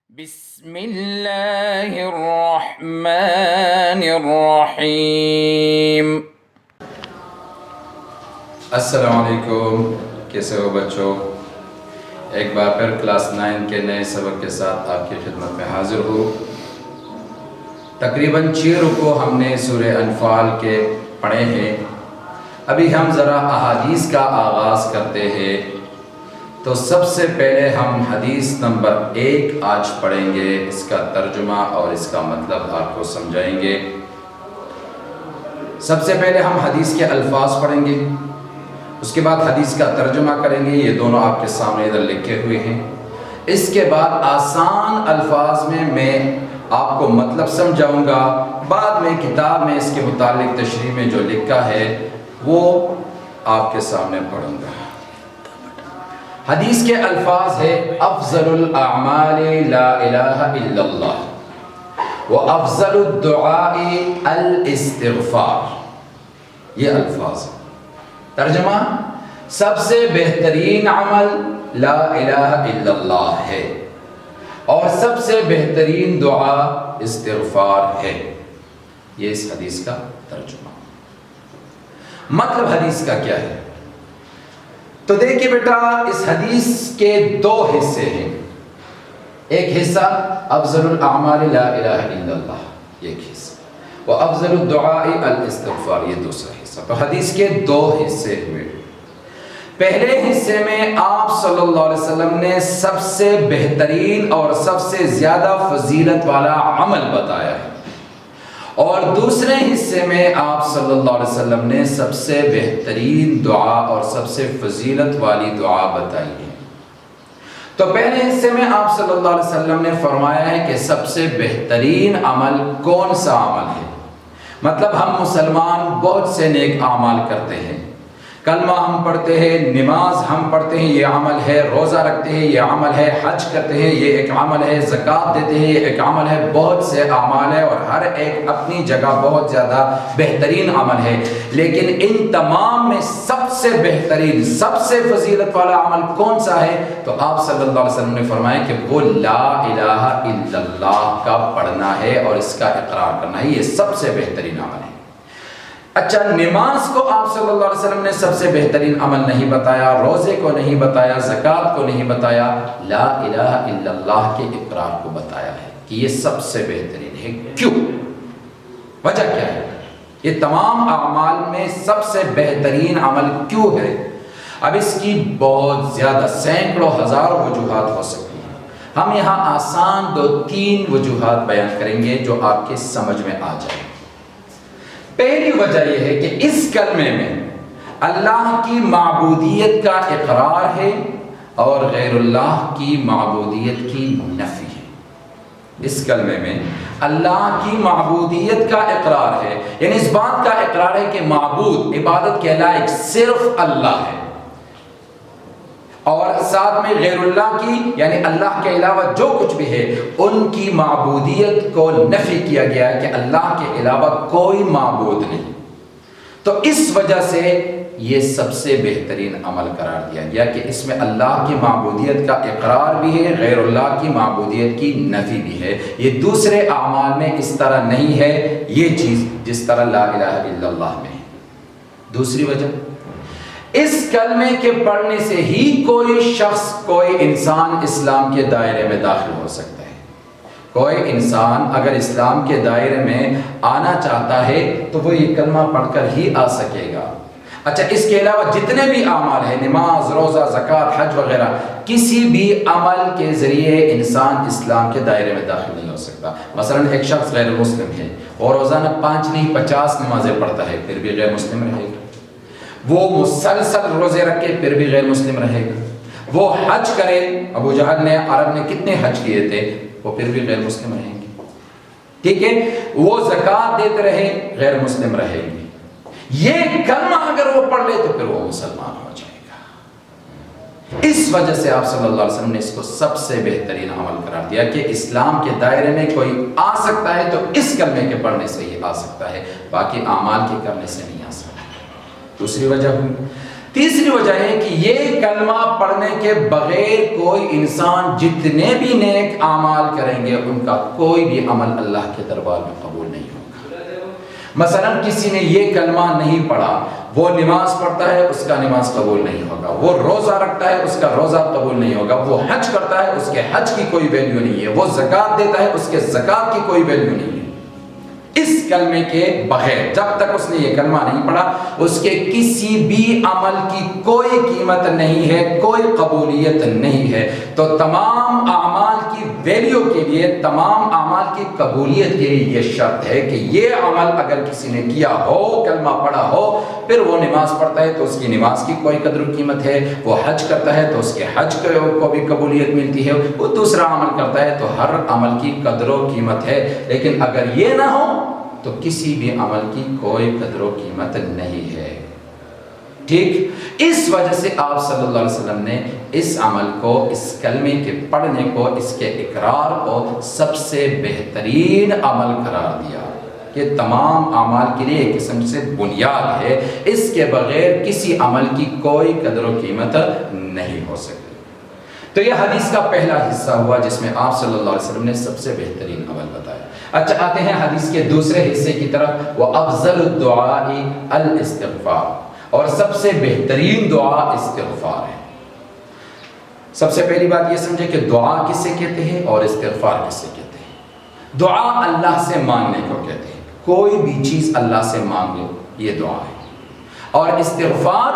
بسم اللہ الرحمن الرحیم۔ السلام علیکم، کیسے ہو بچوں؟ ایک بار پھر کلاس 9 کے نئے سبق کے ساتھ آپ کی خدمت میں حاضر ہوں۔ تقریباً 6 رکوع ہم نے سورہ انفال کے پڑھے ہیں۔ ابھی ہم ذرا احادیث کا آغاز کرتے ہیں، تو سب سے پہلے ہم حدیث نمبر 1 آج پڑھیں گے، اس کا ترجمہ اور اس کا مطلب آپ کو سمجھائیں گے۔ سب سے پہلے ہم حدیث کے الفاظ پڑھیں گے، اس کے بعد حدیث کا ترجمہ کریں گے، یہ دونوں آپ کے سامنے ادھر لکھے ہوئے ہیں۔ اس کے بعد آسان الفاظ میں آپ کو مطلب سمجھاؤں گا، بعد میں کتاب میں اس کے متعلق تشریح میں جو لکھا ہے وہ آپ کے سامنے پڑھوں گا۔ حدیث کے الفاظ ہے: افضل الاعمال لا الہ الا اللہ وافضل الدعاء الاستغفار، یہ الفاظ ہیں۔ ترجمہ: سب سے بہترین عمل لا الہ الا اللہ ہے اور سب سے بہترین دعا استغفار ہے۔ یہ اس حدیث کا ترجمہ۔ مطلب حدیث کا کیا ہے؟ تو دیکھیے بیٹا، اس حدیث کے 2 حصے ہیں۔ ایک حصہ افضل الاعمال لا الہ الا اللہ، ایک حصہ وافضل الدعاء الاستغفار، یہ دوسرا حصہ۔ تو حدیث کے 2 حصے ہوئے۔ پہلے حصے میں آپ صلی اللہ علیہ وسلم نے سب سے بہترین اور سب سے زیادہ فضیلت والا عمل بتایا ہے، اور دوسرے حصے میں آپ صلی اللہ علیہ وسلم نے سب سے بہترین دعا اور سب سے فضیلت والی دعا بتائی ہے۔ تو پہلے حصے میں آپ صلی اللہ علیہ وسلم نے فرمایا ہے کہ سب سے بہترین عمل کون سا عمل ہے۔ مطلب ہم مسلمان بہت سے نیک اعمال کرتے ہیں، کلمہ ہم پڑھتے ہیں، نماز ہم پڑھتے ہیں، یہ عمل ہے، روزہ رکھتے ہیں، یہ عمل ہے، حج کرتے ہیں، یہ ایک عمل ہے، زکوٰۃ دیتے ہیں، یہ ایک عمل ہے، بہت سے اعمال ہیں اور ہر ایک اپنی جگہ بہت زیادہ بہترین عمل ہے۔ لیکن ان تمام میں سب سے بہترین، سب سے فضیلت والا عمل کون سا ہے؟ تو آپ صلی اللہ علیہ وسلم نے فرمایا کہ وہ لا الہ الا اللہ کا پڑھنا ہے اور اس کا اقرار کرنا ہے، یہ سب سے بہترین عمل ہے۔ اچھا، نماز کو آپ صلی اللہ علیہ وسلم نے سب سے بہترین عمل نہیں بتایا، روزے کو نہیں بتایا، زکوٰۃ کو نہیں بتایا، لا الہ الا اللہ کے اقرار کو بتایا ہے کہ یہ سب سے بہترین ہے۔ کیوں؟ وجہ کیا ہے؟ یہ تمام اعمال میں سب سے بہترین عمل کیوں ہے؟ اب اس کی بہت زیادہ سینکڑوں ہزاروں وجوہات ہو سکتی ہیں، ہم یہاں آسان 2-3 وجوہات بیان کریں گے جو آپ کے سمجھ میں آ جائیں۔ پہلی وجہ یہ ہے کہ اس کلمے میں اللہ کی معبودیت کا اقرار ہے اور غیر اللہ کی معبودیت کی نفی ہے۔ اس کلمے میں اللہ کی معبودیت کا اقرار ہے، یعنی اس بات کا اقرار ہے کہ معبود، عبادت کے لائق صرف اللہ ہے، اور ساتھ میں غیر اللہ کی، یعنی اللہ کے علاوہ جو کچھ بھی ہے ان کی معبودیت کو نفی کیا گیا ہے کہ اللہ کے علاوہ کوئی معبود نہیں۔ تو اس وجہ سے یہ سب سے بہترین عمل قرار دیا گیا کہ اس میں اللہ کی معبودیت کا اقرار بھی ہے، غیر اللہ کی معبودیت کی نفی بھی ہے۔ یہ دوسرے اعمال میں اس طرح نہیں ہے یہ چیز جس طرح لا الہ الا اللہ میں ہے۔ دوسری وجہ، اس کلمے کے پڑھنے سے ہی کوئی شخص، کوئی انسان اسلام کے دائرے میں داخل ہو سکتا ہے۔ کوئی انسان اگر اسلام کے دائرے میں آنا چاہتا ہے تو وہ یہ کلمہ پڑھ کر ہی آ سکے گا۔ اچھا، اس کے علاوہ جتنے بھی اعمال ہیں، نماز، روزہ، زکوٰۃ، حج وغیرہ، کسی بھی عمل کے ذریعے انسان اسلام کے دائرے میں داخل نہیں ہو سکتا۔ مثلا ایک شخص غیر مسلم ہے اور روزانہ 5 نہیں 50 نمازیں پڑھتا ہے، پھر بھی غیر مسلم رہے گا۔ وہ مسلسل روزے رکھے پھر بھی غیر مسلم رہے گا۔ وہ حج کرے، ابو جہل نے، عرب نے کتنے حج کیے تھے، وہ پھر بھی غیر مسلم رہیں گے۔ ٹھیک ہے، وہ زکوٰۃ دیتے رہے، غیر مسلم رہیں گے۔ یہ کلمہ اگر وہ پڑھ لے تو پھر وہ مسلمان ہو جائے گا۔ اس وجہ سے آپ صلی اللہ علیہ وسلم نے اس کو سب سے بہترین عمل قرار دیا کہ اسلام کے دائرے میں کوئی آ سکتا ہے تو اس کلمے کے پڑھنے سے ہی آ سکتا ہے، باقی اعمال کے کرنے سے نہیں آ سکتا۔ دوسری وجہ ہوئی، تیسری وجہ ہے کہ یہ کلمہ پڑھنے کے بغیر کوئی انسان جتنے بھی نیک اعمال کریں گے ان کا کوئی بھی عمل اللہ کے دربار میں قبول نہیں ہوگا۔ مثلا کسی نے یہ کلمہ نہیں پڑھا، وہ نماز پڑھتا ہے، اس کا نماز قبول نہیں ہوگا، وہ روزہ رکھتا ہے، اس کا روزہ قبول نہیں ہوگا، وہ حج کرتا ہے، اس کے حج کی کوئی ویلیو نہیں ہے، وہ زکوٰۃ دیتا ہے، اس کے زکوٰۃ کی کوئی ویلیو نہیں ہے۔ اس کلمے کے بغیر جب تک اس نے یہ کلمہ نہیں پڑھا اس کے کسی بھی عمل کی کوئی قیمت نہیں ہے، کوئی قبولیت نہیں ہے۔ تو تمام اعمال کی ویلیو کے لیے، تمام اعمال کی قبولیت کے لیے یہ شرط ہے کہ یہ عمل اگر کسی نے کیا ہو، کلمہ پڑھا ہو، پھر وہ نماز پڑھتا ہے تو اس کی نماز کی کوئی قدر و قیمت ہے، وہ حج کرتا ہے تو اس کے حج کو بھی قبولیت ملتی ہے، وہ دوسرا عمل کرتا ہے تو ہر عمل کی قدر و قیمت ہے۔ لیکن اگر یہ نہ ہو تو کسی بھی عمل کی کوئی قدر و قیمت نہیں ہے۔ ٹھیک، اس وجہ سے آپ صلی اللہ علیہ وسلم نے اس عمل کو، اس کلمے کے پڑھنے کو، اس کے اقرار کو سب سے بہترین عمل قرار دیا۔ یہ تمام اعمال کے لیے ایک قسم سے بنیاد ہے، اس کے بغیر کسی عمل کی کوئی قدر و قیمت نہیں ہو سکتی۔ تو یہ حدیث کا پہلا حصہ ہوا جس میں آپ صلی اللہ علیہ وسلم نے سب سے بہترین عمل بتایا۔ اچھا، آتے ہیں حدیث کے دوسرے حصے کی طرف۔ وَأَفْضَلُ الدُّعَاءِ الْإِسْتِغْفَارُ، اور سب سے بہترین دعا استغفار ہے۔ سب سے پہلی بات یہ سمجھے کہ دعا کسے کہتے ہیں اور استغفار کسے کہتے ہیں۔ دعا اللہ سے مانگنے کو کہتے ہیں، کوئی بھی چیز اللہ سے مانگو یہ دعا ہے، اور استغفار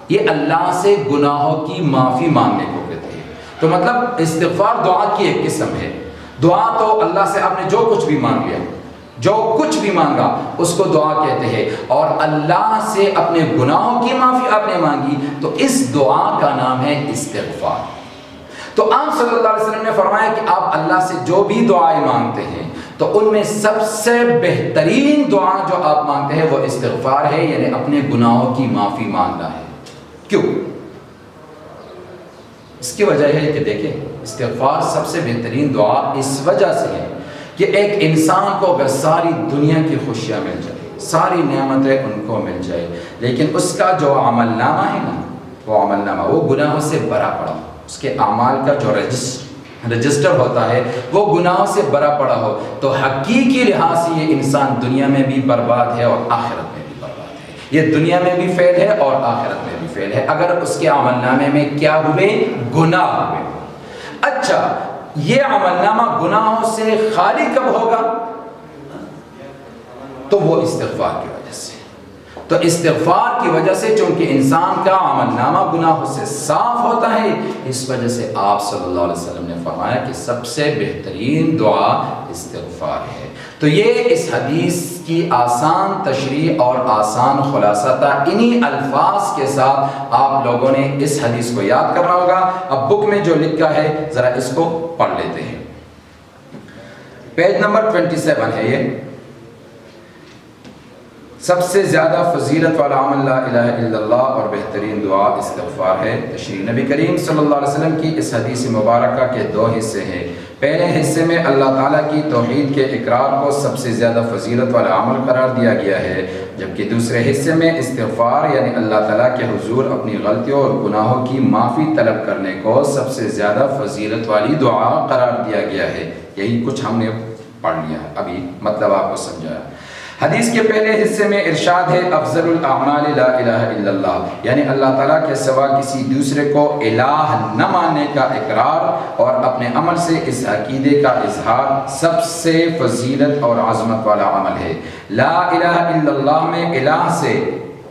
یہ اللہ سے گناہوں کی معافی مانگنے کو کہتے ہیں۔ تو مطلب استغفار دعا کی ایک قسم ہے۔ دعا تو اللہ سے آپ نے جو کچھ بھی مانگ لیا، جو کچھ بھی مانگا اس کو دعا کہتے ہیں، اور اللہ سے اپنے گناہوں کی معافی آپ نے مانگی تو اس دعا کا نام ہے استغفار۔ تو آپ صلی اللہ علیہ وسلم نے فرمایا کہ آپ اللہ سے جو بھی دعائیں مانگتے ہیں تو ان میں سب سے بہترین دعا جو آپ مانگتے ہیں وہ استغفار ہے، یعنی اپنے گناہوں کی معافی مانگنا ہے۔ کیوں؟ اس کی وجہ ہے کہ دیکھیں، استغفار سب سے بہترین دعا اس وجہ سے ہے کہ ایک انسان کو اگر ساری دنیا کی خوشیاں مل جائے، ساری نعمتیں ان کو مل جائے، لیکن اس کا جو عمل نامہ ہے نا، وہ عمل نامہ وہ گناہوں سے بھرا پڑا ہو، اس کے اعمال کا جو رجسٹر ہوتا ہے وہ گناہوں سے بھرا پڑا ہو، تو حقیقی لحاظ سے یہ انسان دنیا میں بھی برباد ہے اور آخرت میں بھی برباد ہے۔ یہ دنیا میں بھی فیل ہے اور آخرت میں بھی فیل ہے اگر اس کے عمل نامے میں کیا ہوئے؟ گناہ ہوئے۔ اچھا، یہ عمل نامہ گناہوں سے خالی کب ہوگا؟ تو وہ استغفار کی وجہ سے۔ تو استغفار کی وجہ سے چونکہ انسان کا عمل نامہ گناہوں سے صاف ہوتا ہے، اس وجہ سے آپ صلی اللہ علیہ وسلم نے فرمایا کہ سب سے بہترین دعا استغفار ہے۔ تو یہ اس حدیث کی آسان تشریح اور آسان خلاصہ تھا۔ انہی الفاظ کے ساتھ آپ لوگوں نے اس حدیث کو یاد کرنا ہوگا۔ اب بک میں جو لکھا ہے ذرا اس کو پڑھ لیتے ہیں۔ پیج نمبر 27 ہے یہ۔ سب سے زیادہ فضیلت والا عمل لا الہ الا اللہ اور بہترین دعا استغفار ہے۔ تشریح نبی کریم صلی اللہ علیہ وسلم کی اس حدیث مبارکہ کے دو حصے ہیں۔ پہلے حصے میں اللہ تعالیٰ کی توحید کے اقرار کو سب سے زیادہ فضیلت والا عمل قرار دیا گیا ہے، جبکہ دوسرے حصے میں استغفار یعنی اللہ تعالیٰ کے حضور اپنی غلطیوں اور گناہوں کی معافی طلب کرنے کو سب سے زیادہ فضیلت والی دعا قرار دیا گیا ہے۔ یہی کچھ ہم نے پڑھ لیا، ابھی مطلب آپ کو سمجھایا۔ حدیث کے پہلے حصے میں ارشاد ہے افضل الاعمال لا الہ الا اللہ، یعنی اللہ تعالیٰ کے سوا کسی دوسرے کو الہ نہ ماننے کا اقرار اور اپنے عمل سے اس عقیدے کا اظہار سب سے فضیلت اور عظمت والا عمل ہے۔ لا الہ الا اللہ میں الہ سے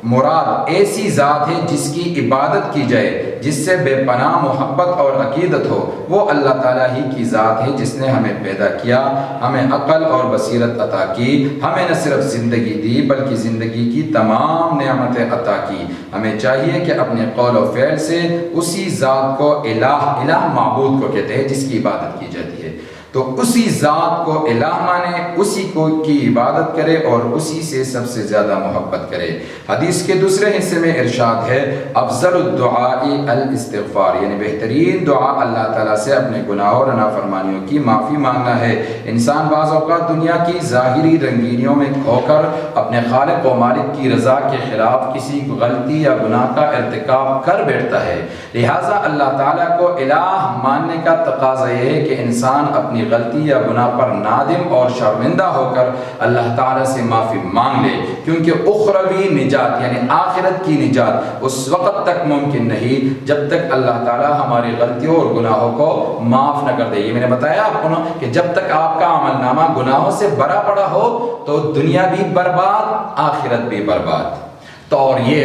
مراد ایسی ذات ہے جس کی عبادت کی جائے، جس سے بے پناہ محبت اور عقیدت ہو۔ وہ اللہ تعالیٰ ہی کی ذات ہے جس نے ہمیں پیدا کیا، ہمیں عقل اور بصیرت عطا کی، ہمیں نہ صرف زندگی دی بلکہ زندگی کی تمام نعمتیں عطا کی۔ ہمیں چاہیے کہ اپنے قول و فعل سے اسی ذات کو الہ معبود کو کہتے ہیں جس کی عبادت کی جاتی ہے، تو اسی ذات کو الہ مانے، اسی کو کی عبادت کرے اور اسی سے سب سے زیادہ محبت کرے۔ حدیث کے دوسرے حصے میں ارشاد ہے افضل الدعاء الاستغفار، یعنی بہترین دعا اللہ تعالیٰ سے اپنے گناہوں اور نافرمانیوں کی معافی مانگنا ہے۔ انسان بعض اوقات دنیا کی ظاہری رنگینیوں میں کھو کر اپنے خالق و مالک کی رضا کے خلاف کسی غلطی یا گناہ کا ارتکاب کر بیٹھتا ہے، لہٰذا اللہ تعالیٰ کو الہ ماننے کا تقاضا یہ ہے کہ انسان اپنی غلطی یا گناہ پر نادم اور شرمندہ ہو کر اللہ تعالیٰ سے معافی مانگ لے، کیونکہ اخروی نجات یعنی آخرت کی نجات اس وقت تک ممکن نہیں جب تک اللہ تعالیٰ ہماری غلطیوں اور گناہوں کو معاف نہ کر دے۔ یہ میں نے بتایا آپ کو نا کہ جب تک آپ کا عمل نامہ گناہوں سے بھرا پڑا ہو تو دنیا بھی برباد، آخرت بھی برباد۔ تو اور یہ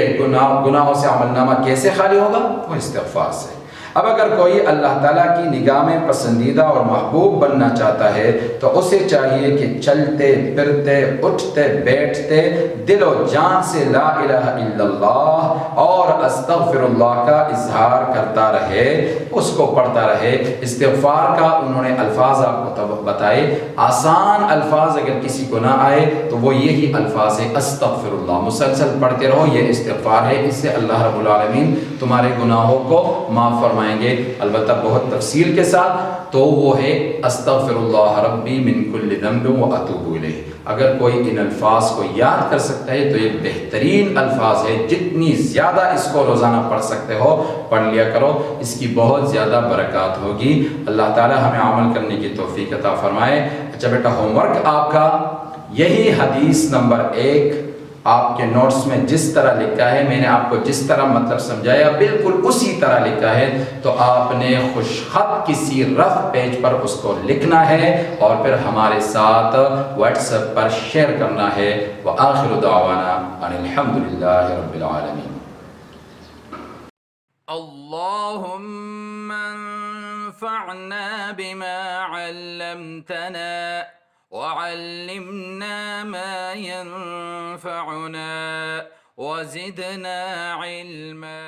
گناہوں سے عمل نامہ کیسے خالی ہوگا؟ وہ استغفار سے۔ اب اگر کوئی اللہ تعالیٰ کی نگاہ میں پسندیدہ اور محبوب بننا چاہتا ہے تو اسے چاہیے کہ چلتے پھرتے اٹھتے بیٹھتے دل و جان سے لا الہ الا اللہ اور استغفر اللہ کا اظہار کرتا رہے، اس کو پڑھتا رہے۔ استغفار کا انہوں نے الفاظ آپ کو بتائے، آسان الفاظ اگر کسی کو نہ آئے تو وہ یہی الفاظ ہے استغفر اللہ، مسلسل پڑھتے رہو، یہ استغفار ہے، اس سے اللہ رب العالمین تمہارے گناہوں کو معاف فرمائیں گے، البتہ بہت تفصیل کے ساتھ۔ تو وہ ہے استغفر اللہ ربی من کل ذنب واتوب الیہ۔ اگر کوئی ان الفاظ کو یاد کر سکتا ہے تو یہ بہترین الفاظ ہے، جتنی زیادہ اس کو روزانہ پڑھ سکتے ہو پڑھ لیا کرو، اس کی بہت زیادہ برکات ہوگی۔ اللہ تعالی ہمیں عمل کرنے کی توفیق عطا فرمائے۔ اچھا بیٹا، ہوم ورک آپ کا یہی حدیث نمبر 1 آپ کے نوٹس میں جس طرح لکھا ہے، میں نے آپ کو جس طرح مطلب سمجھایا بالکل اسی طرح لکھا ہے، تو آپ نے خوش خط کسی رف پیج پر اس کو لکھنا ہے اور پھر ہمارے ساتھ واٹس ایپ پر شیئر کرنا ہے۔ وآخر دعوانا ان الحمدللہ رب العالمین۔ اللهم انفعنا بما علمتنا وعلمنا ما ينفعنا وزدنا علما۔